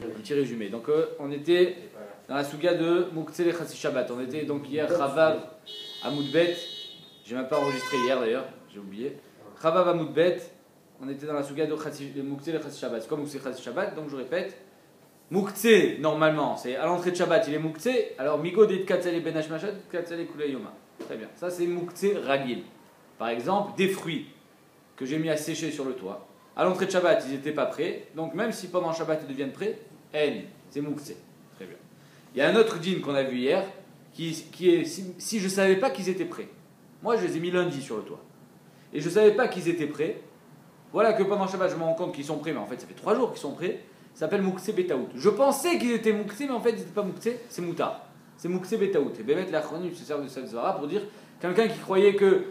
Un petit résumé. Donc on était dans la souga de Mouktsé le Chassi Shabbat. On était donc hier Chavav Amoudbet. J'ai même pas enregistré hier d'ailleurs, j'ai oublié. Chavav Amoudbet. On était dans la souga de Mouktsé le Chassi Shabbat. C'est comme Mouktsé le Chassi Shabbat, donc je répète. Mouktsé, normalement, c'est à l'entrée de Shabbat, il est Mouktsé. Alors Migo dit Katsale Benash Machat, Katsale Kulei Yoma. Très bien. Ça c'est Mouktsé Ragil. Par exemple, des fruits que j'ai mis à sécher sur le toit. À l'entrée de Shabbat, ils n'étaient pas prêts. Donc même si pendant Shabbat ils deviennent prêts, c'est Mouktsé. Très bien. Il y a un autre dîn qu'on a vu hier, qui est si je ne savais pas qu'ils étaient prêts. Moi, je les ai mis lundi sur le toit. Et je ne savais pas qu'ils étaient prêts. Voilà que pendant Shabbat, je me rends compte qu'ils sont prêts, mais en fait, ça fait 3 jours qu'ils sont prêts. Ça s'appelle Mouktsé Betaout. Je pensais qu'ils étaient Mouktsé, mais en fait, ils n'étaient pas Mouktsé, c'est Moutar. C'est Mouktsé Betaout. Et Bémet l'Achronim se sert de cette Zvara pour dire quelqu'un qui croyait que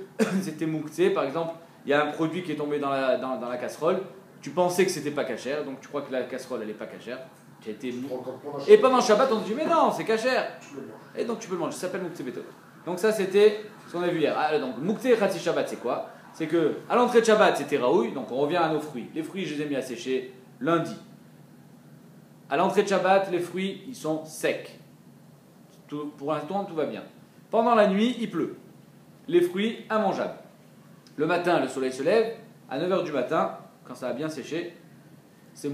c'était Mouktsé, par exemple, il y a un produit qui est tombé dans la casserole, tu pensais que c'était pas cachère, donc tu crois que la casserole elle est pas cachère. Et pendant Shabbat, on te dit mais non, c'est cachère. Et donc tu peux le manger, ça s'appelle Mouktsé Betaout. Donc ça c'était ce qu'on a vu hier. Ah, donc Mouktsé Khatsi Shabbat c'est quoi? C'est que à l'entrée de Shabbat c'était Raoui, donc on revient à nos fruits. Les fruits je les ai mis à sécher lundi. À l'entrée de Shabbat, les fruits ils sont secs. Pour l'instant tout va bien. Pendant la nuit il pleut. Les fruits immangeables. Le matin, le soleil se lève, à 9h du matin, quand ça a bien séché, c'est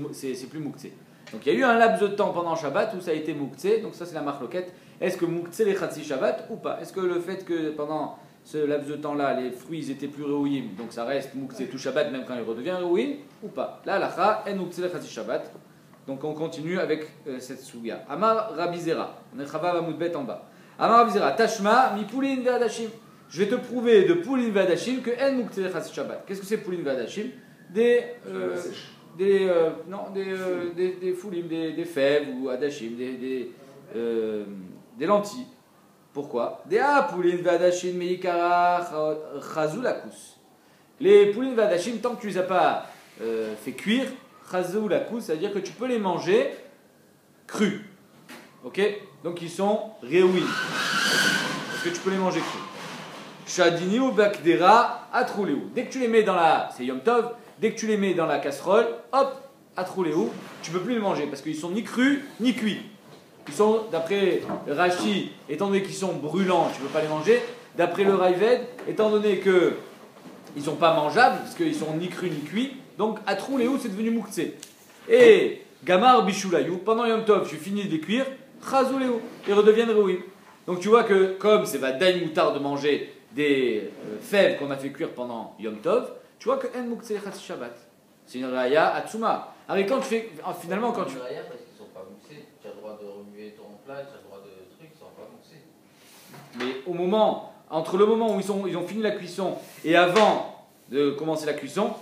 plus Mouktsé. Donc il y a eu un laps de temps pendant Shabbat où ça a été Mouktsé, donc ça c'est la marloquette. Est-ce que Mouktsé les Khatsi Shabbat ou pas? Est-ce que le fait que pendant ce laps de temps-là, les fruits ils étaient plus Réouïm, donc ça reste Mouktsé tout Shabbat même quand il redevient Réouïm ou pas? Là, l'Acha, en Mouktsé les Khatsi Shabbat. Donc on continue avec cette souga. Amar Rabizera, on est Chavav Amoudbet en bas. Amar Rabizera, Tashma, mi Poulin Ve'adashim. Je vais te prouver de Poulin Ve'adashim que en Mouktsé les Khatsi Shabbat. Qu'est-ce que c'est Poulin Ve'adashim? Des foulim, des fèves ou adashim, des lentilles. Pourquoi? Des poulin vadashim meikara chazulakus. Les poulin vadashim, tant que tu ne les as pas fait cuire, chazulakus, c'est-à-dire que tu peux les manger crus. Ok? Donc ils sont réouïs. Parce que tu peux les manger crus. Shadini ou bakdera atrouléou. Dès que tu les mets dans c'est Yom Tov. Dès que tu les mets dans la casserole, hop, à trouléou, tu ne peux plus les manger parce qu'ils sont ni crus ni cuits. Ils sont, d'après Rashi, étant donné qu'ils sont brûlants, tu ne peux pas les manger. D'après le Raïved, étant donné qu'ils ne sont pas mangeables, parce qu'ils sont ni crus ni cuits, donc à trouléou, c'est devenu Mouktsé. Et Gamar Bishulayou, pendant Yom Tov, tu finis de les cuire, Chazouléou, ils redeviennent Réouim. Donc tu vois que, comme c'est Vadaï Moutar de manger des fèves qu'on a fait cuire pendant Yom Tov, tu vois que en Mouktsé Khatsi Shabbat. C'est une raya atsuma. Alors quand tu fais finalement quand tu. C'est une raya parce qu'ils sont pas mouxés. Tu as le droit de remuer ton plat, tu as le droit de trucs, ils sont pas mouxés. Mais entre le moment où ils ont fini la cuisson et avant de commencer la cuisson,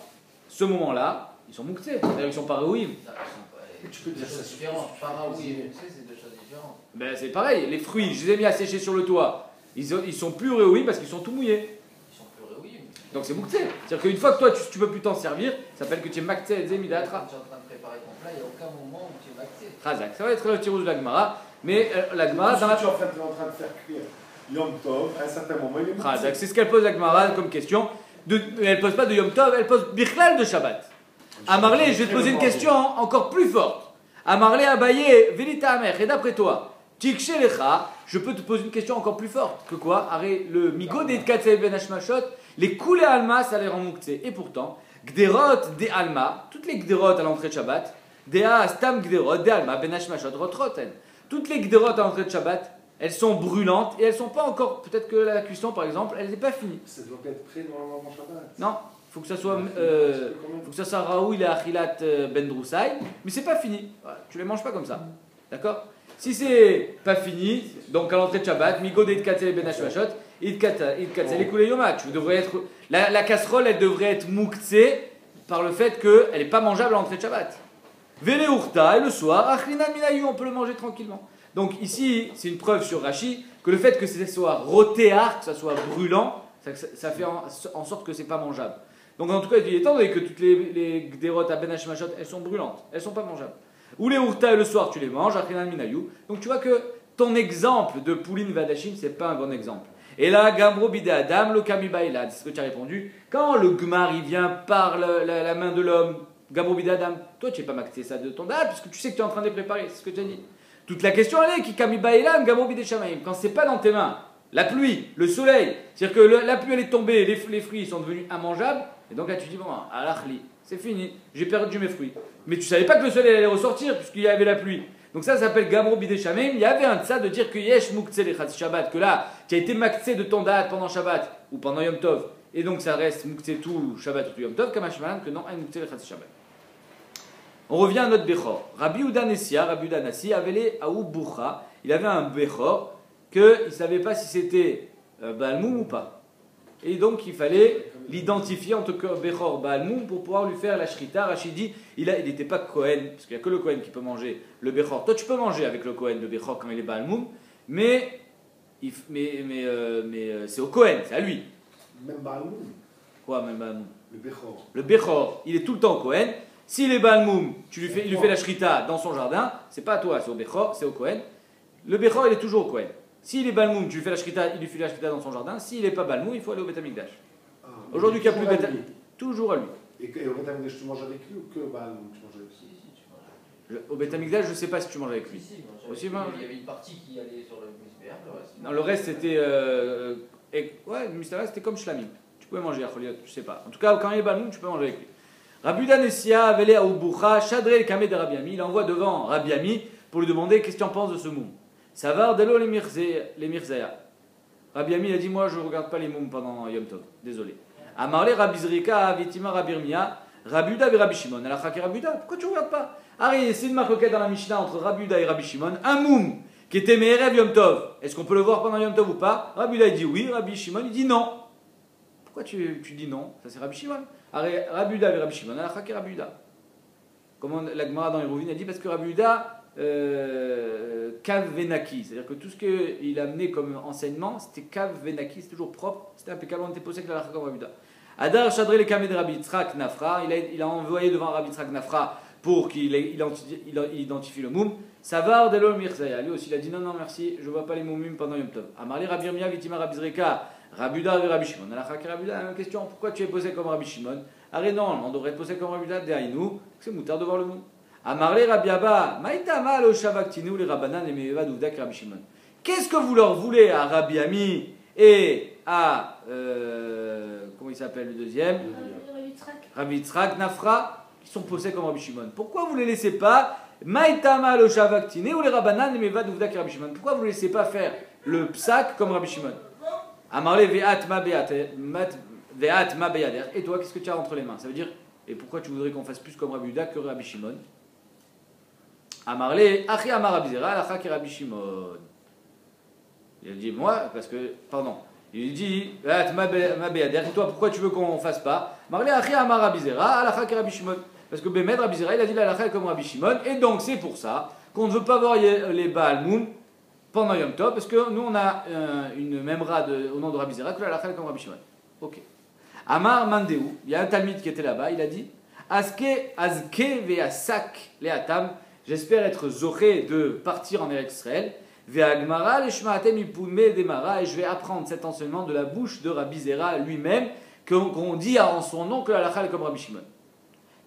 ce moment-là, ils sont mouxés. C'est-à-dire qu'ils sont pas réouïm. Tu peux dire ça différent. Paraoui et mouxé, c'est deux choses différentes. Ben c'est pareil. Les fruits, je les ai mis à sécher sur le toit. Ils sont plus réouïm parce qu'ils sont tout mouillés. Donc c'est Mouktsé. C'est-à-dire qu'une fois que toi tu peux plus t'en servir, ça s'appelle que tu es Maktsé et Zemidatra. Quand tu es en train de préparer ton plat, il n'y a aucun moment où tu es Maktsé. Razak. Ça va être le tirage de la Gemara. Mais la Gemara. Tu es en train de faire cuire Yom Tov, à un certain moment, il est Mouktsé. Razak. C'est ce qu'elle pose la Gemara comme question. Elle pose pas de Yom Tov, elle pose Bichlal de Shabbat. Amarlé, je vais te poser une question encore plus forte. Amarlé Abaye, Velita Amer. Et d'après toi, Tikshé Lecha, je peux te poser une question encore plus forte. Que quoi? Arrête le Migo de Katsel Ben Hashmashot. Les koulé alma, ça les rend Mouktsé. Et pourtant, gderot des alma, toutes les gderot à l'entrée de Shabbat, dea stam gderot des alma, ben hashmashot rotroten. Toutes les gderot à l'entrée de Shabbat, elles sont brûlantes et elles sont pas encore. Peut-être que la cuisson, par exemple, elle n'est pas finie. Ça doit pas être prêt normalement avant Shabbat. Non, faut que ça soit raoui la achilat ben droussaï, mais c'est pas fini. Voilà, tu les manges pas comme ça, d'accord? Si c'est pas fini, donc à l'entrée de Shabbat, migo de katsel ben hashmashot. La casserole, elle devrait être Mouktsé par le fait qu'elle n'est pas mangeable à l'entrée de Shabbat. Vele urta, et le soir, achlinan minayu, on peut le manger tranquillement. Donc ici, c'est une preuve sur Rashi que le fait que ce soit rotéar, que ça soit brûlant, ça fait en sorte que c'est pas mangeable. Donc en tout cas, étant donné que toutes les gderot à ben hashmashot, elles sont brûlantes, elles sont pas mangeables. Ou les urta, et le soir, tu les manges, achlinan minayu. Donc tu vois que ton exemple de Poulin Vadashim, c'est pas un bon exemple. Et là, Gambro bide Adam, lo kami bailad, c'est ce que tu as répondu. Quand le Gmar il vient par la main de l'homme, Gabro bidadam. Toi, tu n'es pas macté ça de ton date, puisque tu sais que tu es en train de les préparer, c'est ce que tu as dit. Toute la question, elle est qui kamibaïlam, Gabro bideshamaim. Quand c'est pas dans tes mains, la pluie, le soleil, c'est-à-dire que la pluie elle est tombée, les fruits sont devenus immangeables, et donc là tu dis, bon, alachli, c'est fini, j'ai perdu mes fruits. Mais tu savais pas que le soleil allait ressortir, puisqu'il y avait la pluie. Donc ça s'appelle Gabro bideshamaim. Il y avait un de ça de dire que yesh muktzeh lechatz Shabbat, que là, tu as été macté de ton date pendant Shabbat, ou pendant Yom Tov, et donc ça reste muktzeh tout Shabbat ou tout Yom Tov, kamashmalan que non, un muktzeh lechatz Shabbat. On revient à notre Bechor. Rabbi Uda Nessia, Rabbi Uda Nassi, avait les Aou Boucha. Il avait un Bechor qu'il ne savait pas si c'était Baalmoum ou pas. Et donc il fallait l'identifier en tant que Bechor Baalmoum pour pouvoir lui faire la Shrita. Rachidi, il n'était pas Kohen, parce qu'il n'y a que le Kohen qui peut manger le Bechor. Toi tu peux manger avec le Kohen le Bechor quand il est Baalmoum, mais c'est au Kohen, c'est à lui. Même Baalmoum. Quoi, même Baalmoum? Le Bechor. Le Bechor, il est tout le temps au Kohen. S'il est Baalmoum, il lui fait la Shrita dans son jardin, c'est pas à toi, c'est au Bechor, c'est au Kohen. Le Bechor, il est toujours au Kohen. S'il est Baalmoum, tu lui fais la Shrita, il lui fait la Shrita dans son jardin. S'il n'est pas Baalmoum, il faut aller au Beth Amikdash. Aujourd'hui, qu'il n'y a plus de Beth Amikdash, toujours à lui. Et au Beth Amikdash, tu manges avec lui ou que Baalmoum tu manges avec lui? Si, tu manges. Au Beth Amikdash, je ne sais pas si tu manges avec lui. Si, Aussi, il y avait une partie qui allait sur le Misbéach, le reste. Non, le reste c'était. Ouais, le Misbéach c'était comme Shlamim. Tu pouvais manger à Choliot, je sais pas. En tout cas, quand il est Baalmoum, tu peux manger avec lui. Rabbi Uda Nessia, Avele Aouboukha, Shadre le Kameh de Rabbi Ami, il envoie devant Rabbi Ami pour lui demander qu'est-ce que tu en penses de ce moum. Savar Delo les Mirzaya. Rabbi Ami a dit moi je ne regarde pas les moums pendant Yom Tov, désolé. Amarle Rabbi Zrika, Avitima Rabbi Irmia, Rabbi Uda et Rabbi Shimon. Alors Rabbi Uda, pourquoi tu ne regardes pas? Ari, c'est une marque dans la Mishnah entre Rabbi Uda et Rabbi Shimon, un moum qui était Me'erev Yom Tov. Est-ce qu'on peut le voir pendant Yom Tov ou pas? Rabbi Uda il dit oui, Rabbi Shimon il dit non. Pourquoi tu dis non? Ça c'est Rabbi Shimon. Rabbi Uda et Rabbi Shimon, alors qui Rabbi Uda? Comment la Gemara dans Hérouvine a dit? Parce que Rabbi Uda kav venaki, c'est-à-dire que tout ce qu'il a amené comme enseignement, c'était kav venaki, c'est toujours propre, c'était impeccable, on était posé que la comme Rabbi Uda. Adar Shadre le Kameh de Rabbi Yitzhak Nafra, il a envoyé devant Rabbi Yitzhak Nafra pour qu'il identifie le moum. Savar Delo Mirzaya, lui aussi il a dit non, non, merci, je ne vois pas les moumim pendant Yom Tov. Amarli Rabbi Irmia, Vitima Rabbi Zreka. Rabbi Uda et Rabbi Shimon. Alors, Rabbi Uda, la même question. Pourquoi tu es posé comme Rabbi Shimon? Arrête, non, on devrait te poser comme Rabbi Uda de Haïnou. C'est moutard de voir le monde. Amarle Rabbi Abba, Maïtama lo Shavaktinu, les Rabbanan et Mevad Uvdak Rabbi Shimon. Qu'est-ce que vous leur voulez à Rabbi Ami et à. Comment il s'appelle le deuxième? Rabbi Yitzhak Nafra, qui sont posés comme Rabbi Shimon. Pourquoi vous ne les laissez pas? Maïtama lo Shavaktinu, ou les Rabbanan et Mevad Uvdak Rabbi Shimon. Pourquoi vous ne laissez pas faire le psak comme Rabbi Shimon? Amarle ve'at ma beyader. Et toi, qu'est-ce que tu as entre les mains? Ça veut dire, et pourquoi tu voudrais qu'on fasse plus comme Rabbi Uda que Rabbi Shimon? Amarle, achi amar Rabbi Zera, alacha ki Rabbi Shimon. Il a dit, moi, parce que, pardon, il dit, ve'at ma beyader. Et toi, pourquoi tu veux qu'on fasse pas? Amarle, achi amar Rabbi Zera, alacha ki Rabbi Shimon. Parce que Bémed, Rabbi Zera, il a dit l'alacha comme Rabbi Shimon. Et donc, c'est pour ça qu'on ne veut pas voir les Baalmoum pendant Yom Tov, parce que nous on a une memra au nom de Rabbi Zera que la lacha comme Rabbi Shimon. Ok. Amar Mandeu, il y a un talmide qui était là-bas, il a dit Azke ve'asak le'atam, j'espère être zoré de partir en Eretz Israël, ve'agmara le'shma'atem ipume demara, et je vais apprendre cet enseignement de la bouche de Rabbi Zera lui-même, qu'on dit en son nom que la lacha comme Rabbi Shimon.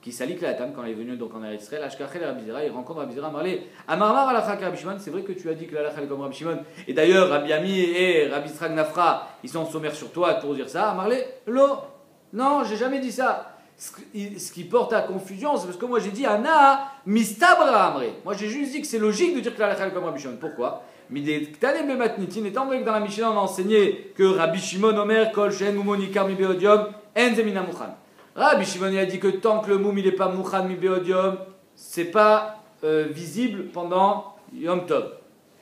Qui salik la tam quand il est venu donc en Eretz Israël, Ashkachel Rabbi Zera, il rencontre Rabbi Zera, Marlé, Amarmar alacha Rabbi Shimon, c'est vrai que tu as dit que la lacha est comme Rabbi Shimon, et d'ailleurs Rabbi Ami et Rabbi Yitzhak Nafra, ils sont sommaires sur toi pour dire ça, Marlé, non, j'ai jamais dit ça. Ce qui porte à confusion, c'est parce que moi j'ai dit Ana mistabra amré. Moi j'ai juste dit que c'est logique de dire que la lacha est comme Rabbi Shimon. Pourquoi? Étant donné que dans la Mishnah on a enseigné que Rabbi Shimon Omer, Kol Shen Mumonikar Mi Beodium, En Zemina Mouchan. Rabbi Shimon il a dit que tant que le moum il n'est pas mouchan mi beodium, c'est pas visible pendant Yom Tov.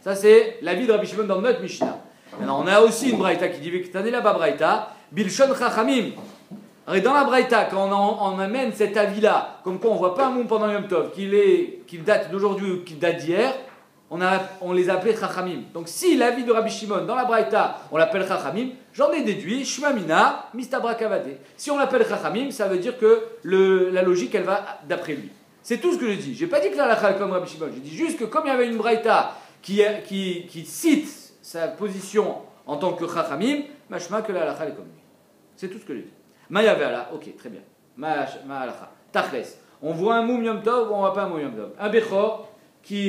Ça c'est l'avis de Rabbi Shimon dans notre Mishnah. Maintenant on a aussi une braïta qui dit Vektane là-bas braïta, Bilshon Chachamim. Alors dans la braïta quand on amène cet avis-là, comme quoi on voit pas un moum pendant Yom Tov, qu'il date d'aujourd'hui ou qu'il date d'hier, on les appelait Chachamim. Donc si l'avis de Rabbi Shimon dans la braïta on l'appelle Chachamim, j'en ai déduit Shmamina Mistabra Kavade. Si on l'appelle Chachamim, ça veut dire que la logique elle va d'après lui. C'est tout ce que je dis. J'ai pas dit que la halakha est comme Rabbi Shimon. J'ai dit juste que comme il y avait une braïta qui cite sa position en tant que Chachamim, machma que la halakha est comme lui. C'est tout ce que j'ai dit. Maya ve'ala, ok, très bien. Ma halakha. Tachles. On voit un moum Yom Tov ou on voit pas un moum Yom Tov. Un Bechor qui